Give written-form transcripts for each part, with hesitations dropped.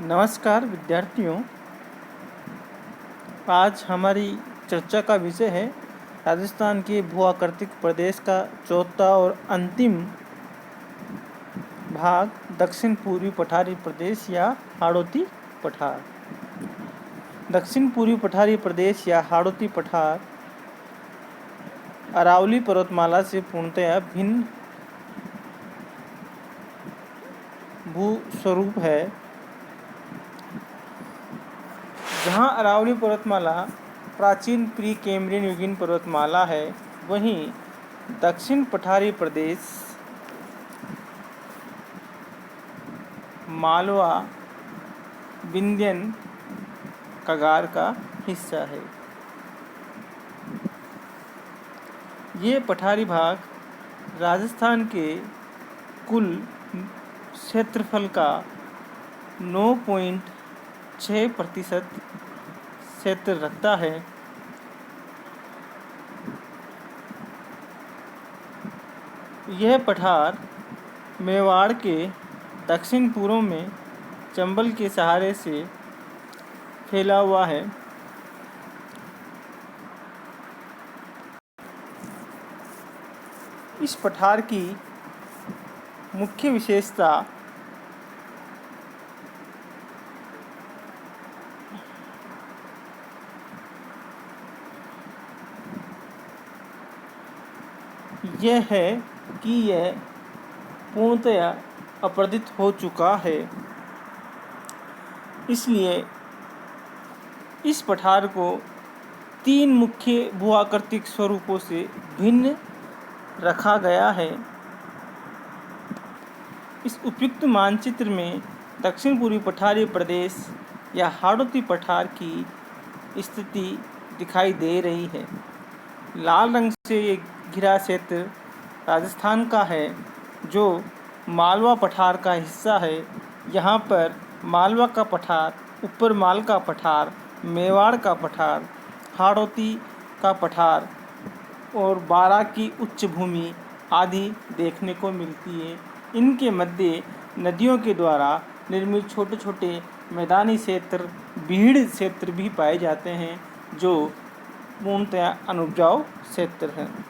नमस्कार विद्यार्थियों, आज हमारी चर्चा का विषय है राजस्थान के भू-आकृतिक प्रदेश का चौथा और अंतिम भाग दक्षिण पूर्वी पठारी प्रदेश या हाड़ौती पठार। दक्षिण पूर्वी पठारी प्रदेश या हाड़ौती पठार अरावली पर्वतमाला से पूर्णतया भिन्न भू स्वरूप है। जहाँ अरावली पर्वतमाला प्राचीन प्री कैम्ब्रियन युगीन पर्वतमाला है, वहीं दक्षिण पठारी प्रदेश मालवा विंध्यन कगार का हिस्सा है। ये पठारी भाग राजस्थान के कुल क्षेत्रफल का 9.6% क्षेत्र रखता है। यह पठार मेवाड़ के दक्षिण पूर्व में चंबल के सहारे से फैला हुआ है। इस पठार की मुख्य विशेषता यह है कि यह पूर्णतया अपरदित हो चुका है। इसलिए इस पठार को 3 मुख्य भू-आकृतिक स्वरूपों से भिन्न रखा गया है। इस उपयुक्त मानचित्र में दक्षिण पूर्वी पठारी प्रदेश या हाड़ौती पठार की स्थिति दिखाई दे रही है। लाल रंग से ये घिरा क्षेत्र राजस्थान का है, जो मालवा पठार का हिस्सा है। यहाँ पर मालवा का पठार, ऊपर माल का पठार, मेवाड़ का पठार, हाड़ौती का पठार और बारा की उच्च भूमि आदि देखने को मिलती है। इनके मध्य नदियों के द्वारा निर्मित छोटे छोटे मैदानी क्षेत्र, बीड़ क्षेत्र भी पाए जाते हैं, जो पूर्णतया अनुपजाऊ क्षेत्र हैं।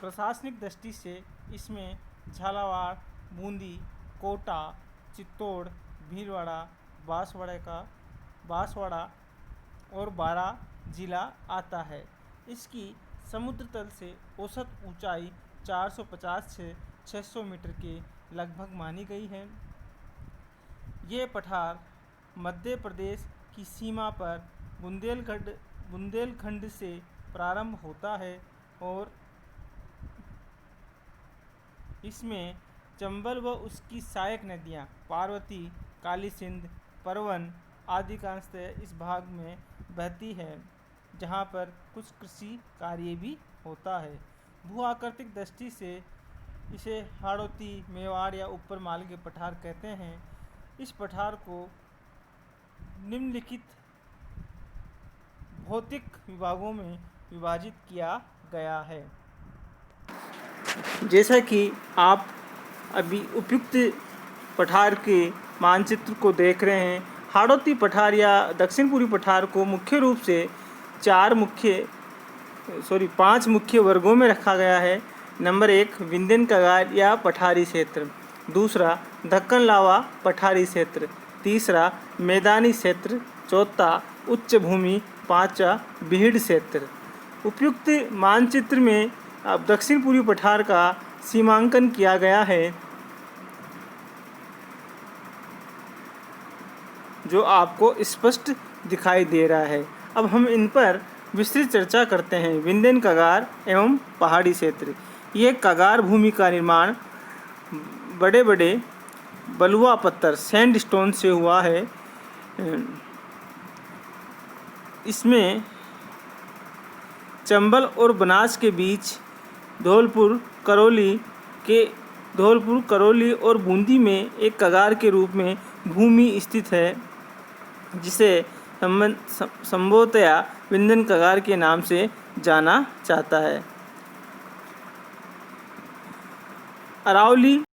प्रशासनिक दृष्टि से इसमें झालावाड़, बूंदी, कोटा, चित्तौड़, भीलवाड़ा, बांसवाड़ा और बारा जिला आता है। इसकी समुद्र तल से औसत ऊंचाई 450 से 600 मीटर के लगभग मानी गई है। ये पठार मध्य प्रदेश की सीमा पर बुंदेलखंड से प्रारंभ होता है और इसमें चंबल व उसकी सहायक नदियाँ पार्वती, काली सिंध, परवन आदि का अंशतः इस भाग में बहती है, जहाँ पर कुछ कृषि कार्य भी होता है। भू-आकृतिक दृष्टि से इसे हाड़ौती, मेवाड़ या ऊपर माल के पठार कहते हैं। इस पठार को निम्नलिखित भौतिक विभागों में विभाजित किया गया है। जैसा कि आप अभी उपयुक्त पठार के मानचित्र को देख रहे हैं, हाड़ौती पठार या दक्षिण पूर्वी पठार को मुख्य रूप से 5 मुख्य वर्गों में रखा गया है। नंबर 1 विंध्यन कगार या पठारी क्षेत्र, दूसरा दक्कन लावा पठारी क्षेत्र, तीसरा मैदानी क्षेत्र, चौथा उच्च भूमि, पांचवा बीड़ क्षेत्र। उपयुक्त मानचित्र में अब दक्षिण पूर्वी पठार का सीमांकन किया गया है, जो आपको स्पष्ट दिखाई दे रहा है। अब हम इन पर विस्तृत चर्चा करते हैं। विंध्यन कगार एवं पहाड़ी क्षेत्र। ये कगार भूमि का निर्माण बड़े बड़े बलुआ पत्थर सैंडस्टोन से हुआ है। इसमें चंबल और बनास के बीच धौलपुर, करौली और बूंदी में एक कगार के रूप में भूमि स्थित है, जिसे संभवतया विंध्यन कगार के नाम से जाना जाता है। अरावली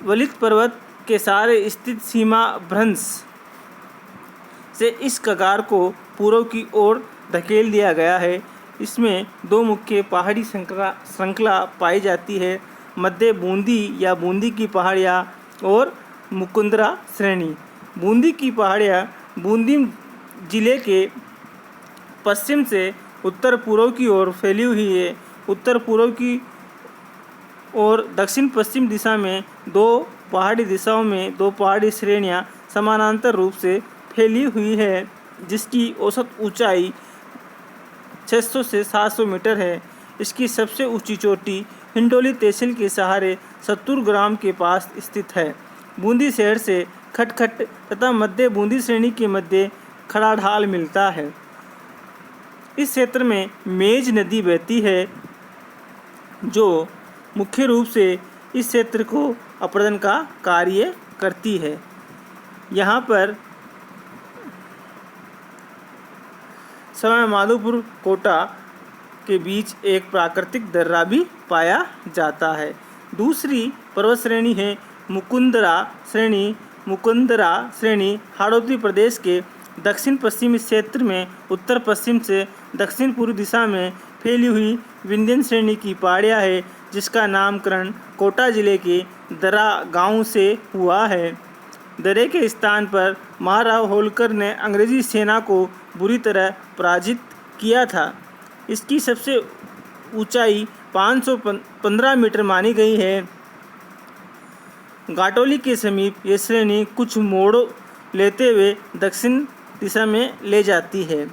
वलित पर्वत के सहारे स्थित सीमा भ्रंश से इस कगार को पूर्व की ओर धकेल दिया गया है। इसमें दो मुख्य पहाड़ी श्रृंखला पाई जाती है, मध्य बूंदी या बूंदी की पहाड़ियाँ और मुकुंदरा श्रेणी। बूंदी की पहाड़ियाँ बूंदी जिले के पश्चिम से उत्तर पूर्व की ओर फैली हुई है। उत्तर पूर्व की और दक्षिण पश्चिम दिशा में दो पहाड़ी दिशाओं में दो पहाड़ी श्रेणियाँ समानांतर रूप से फैली हुई है, जिसकी औसत ऊंचाई 600 से 700 मीटर है। इसकी सबसे ऊंची चोटी हिंडोली तहसील के सहारे 70 ग्राम के पास स्थित है। बूंदी शहर से खटखट तथा मध्य बूंदी श्रेणी के मध्य खड़ा ढाल मिलता है। इस क्षेत्र में मेज नदी बहती है, जो मुख्य रूप से इस क्षेत्र को अपर्दन का कार्य करती है। यहाँ पर समय माधोपुर कोटा के बीच एक प्राकृतिक दर्रा भी पाया जाता है। दूसरी पर्वत श्रेणी है मुकुंदरा श्रेणी। मुकुंदरा श्रेणी हाड़ौती प्रदेश के दक्षिण पश्चिमी क्षेत्र में उत्तर पश्चिम से दक्षिण पूर्व दिशा में फैली हुई विंध्यन श्रेणी की पहाड़ियाँ है, जिसका नामकरण कोटा जिले के दर्रा गांव से हुआ है। दर्रे के स्थान पर महाराव होलकर ने अंग्रेजी सेना को बुरी तरह पराजित किया था। इसकी सबसे ऊंचाई 515 मीटर मानी गई है। घाटोली के समीप ये श्रेणी कुछ मोड़ लेते हुए दक्षिण दिशा में ले जाती है।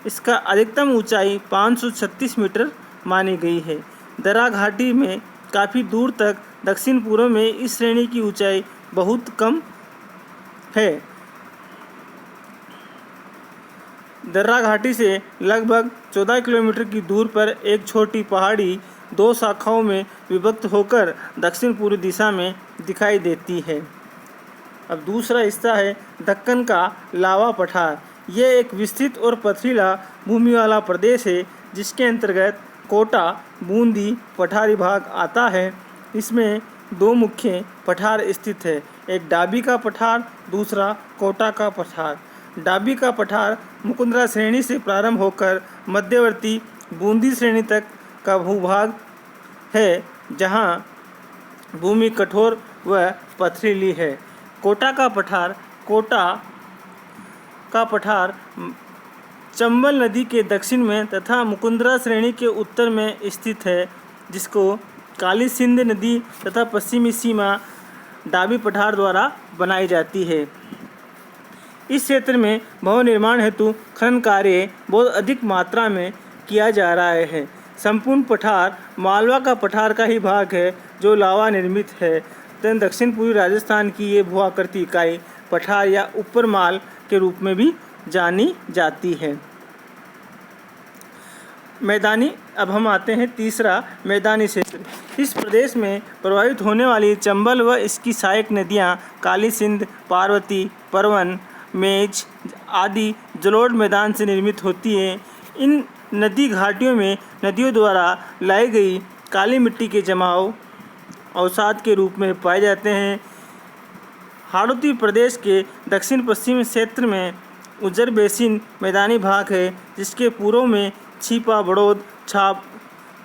इसका अधिकतम ऊंचाई 536 मीटर मानी गई है। दर्रा घाटी में काफ़ी दूर तक दक्षिण पूर्व में इस श्रेणी की ऊंचाई बहुत कम है। दर्रा घाटी से लगभग 14 किलोमीटर की दूर पर एक छोटी पहाड़ी दो शाखाओं में विभक्त होकर दक्षिण पूर्व दिशा में दिखाई देती है। अब दूसरा हिस्सा है दक्कन का लावा पठार। यह एक विस्तृत और पथरीला भूमि वाला प्रदेश है, जिसके अंतर्गत कोटा बूंदी पठारी भाग आता है। इसमें दो मुख्य पठार स्थित है, एक डाबी का पठार, दूसरा कोटा का पठार। डाबी का पठार मुकुंदरा श्रेणी से प्रारंभ होकर मध्यवर्ती बूंदी श्रेणी तक का भूभाग है, जहाँ भूमि कठोर व पथरीली है। कोटा का पठार चंबल नदी के दक्षिण में तथा मुकुंदरा श्रेणी के उत्तर में स्थित है, जिसको काली सिंध नदी तथा पश्चिमी सीमा डाबी पठार द्वारा बनाई जाती है। इस क्षेत्र में भवन निर्माण हेतु खनन कार्य बहुत अधिक मात्रा में किया जा रहा है। संपूर्ण पठार मालवा का पठार का ही भाग है, जो लावा निर्मित है। दक्षिण पूर्वी राजस्थान की ये भूआकृति इकाई पठार या ऊपर माल के रूप में भी जानी जाती है। मैदानी, अब हम आते हैं तीसरा मैदानी क्षेत्र। इस प्रदेश में प्रभावित होने वाली चंबल व इसकी सहायक नदियाँ काली सिंध, पार्वती, परवन, मेज आदि जलोढ़ मैदान से निर्मित होती हैं। इन नदी घाटियों में नदियों द्वारा लाई गई काली मिट्टी के जमाव अवसाद के रूप में पाए जाते हैं। हाड़ौती प्रदेश के दक्षिण पश्चिम क्षेत्र में उज्जर बेसिन मैदानी भाग है, जिसके पूर्व में छिपा, बड़ौद,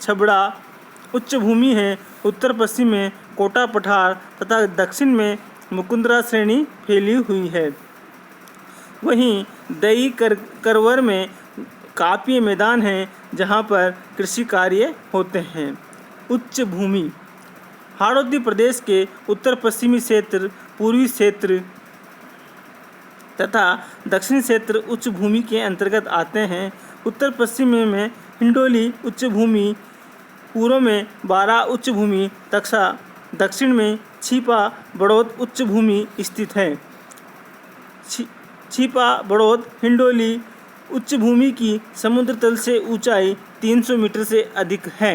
छबड़ा उच्च भूमि है। उत्तर पश्चिम में कोटा पठार तथा दक्षिण में मुकुंदरा श्रेणी फैली हुई है। वहीं दई करवर में काप्य मैदान है, जहां पर कृषि कार्य होते हैं। उच्च भूमि हाड़ौती प्रदेश के उत्तर पश्चिमी क्षेत्र, पूर्वी क्षेत्र तथा दक्षिण क्षेत्र उच्च भूमि के अंतर्गत आते हैं। उत्तर पश्चिम में हिंडोली उच्च भूमि, पूर्व में बारा उच्च भूमि तथा दक्षिण में छिपा बड़ौद उच्च भूमि स्थित है। छिपा बड़ौद हिंडोली उच्च भूमि की समुद्र तल से ऊंचाई 300 मीटर से अधिक है।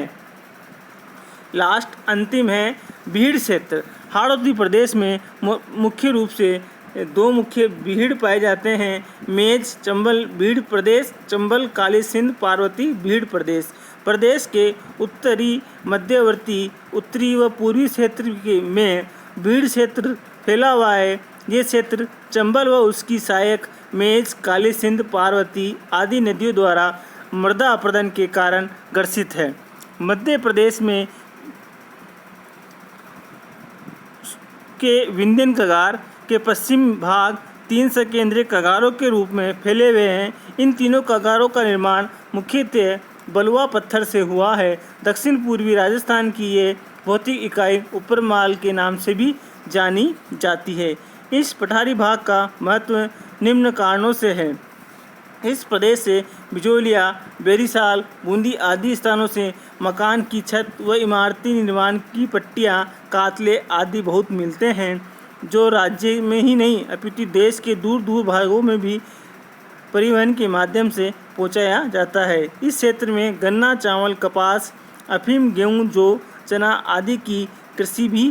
लास्ट अंतिम है बीड़ क्षेत्र। हाड़ौती प्रदेश में मुख्य रूप से दो मुख्य बीड़ पाए जाते हैं, मेज चंबल बीड़ प्रदेश, चंबल काली सिंध पार्वती बीड़ प्रदेश। प्रदेश के उत्तरी, मध्यवर्ती, उत्तरी व पूर्वी क्षेत्र में बीड़ क्षेत्र फैला हुआ है। ये क्षेत्र चंबल व उसकी सहायक मेज, काली सिंध, पार्वती आदि नदियों द्वारा मृदा अपरदन के कारण ग्रसित है। मध्य प्रदेश में के विंध्यन कगार के पश्चिम भाग 3 संकेंद्रित कगारों के रूप में फैले हुए हैं। इन तीनों कगारों का निर्माण मुख्यतः बलुआ पत्थर से हुआ है। दक्षिण पूर्वी राजस्थान की ये भौतिक इकाई ऊपरमाल के नाम से भी जानी जाती है। इस पठारी भाग का महत्व निम्न कारणों से है। इस प्रदेश से बिजोलिया, बेरीसाल, बूंदी आदि स्थानों से मकान की छत व इमारती निर्माण की पट्टियाँ, कातले आदि बहुत मिलते हैं, जो राज्य में ही नहीं अपितु देश के दूर दूर भागों में भी परिवहन के माध्यम से पहुंचाया जाता है। इस क्षेत्र में गन्ना, चावल, कपास, अफीम, गेहूं, जौ, चना आदि की कृषि भी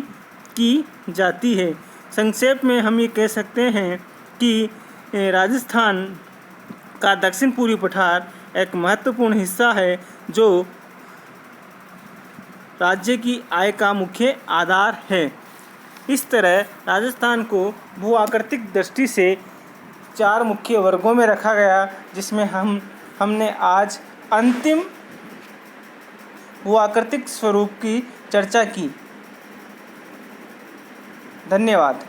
की जाती है। संक्षेप में हम ये कह सकते हैं कि राजस्थान का दक्षिण पूर्वी पठार एक महत्वपूर्ण हिस्सा है, जो राज्य की आय का मुख्य आधार है। इस तरह राजस्थान को भू आकृतिक दृष्टि से 4 मुख्य वर्गों में रखा गया, जिसमें हमने आज अंतिम भू आकृतिक स्वरूप की चर्चा की। धन्यवाद।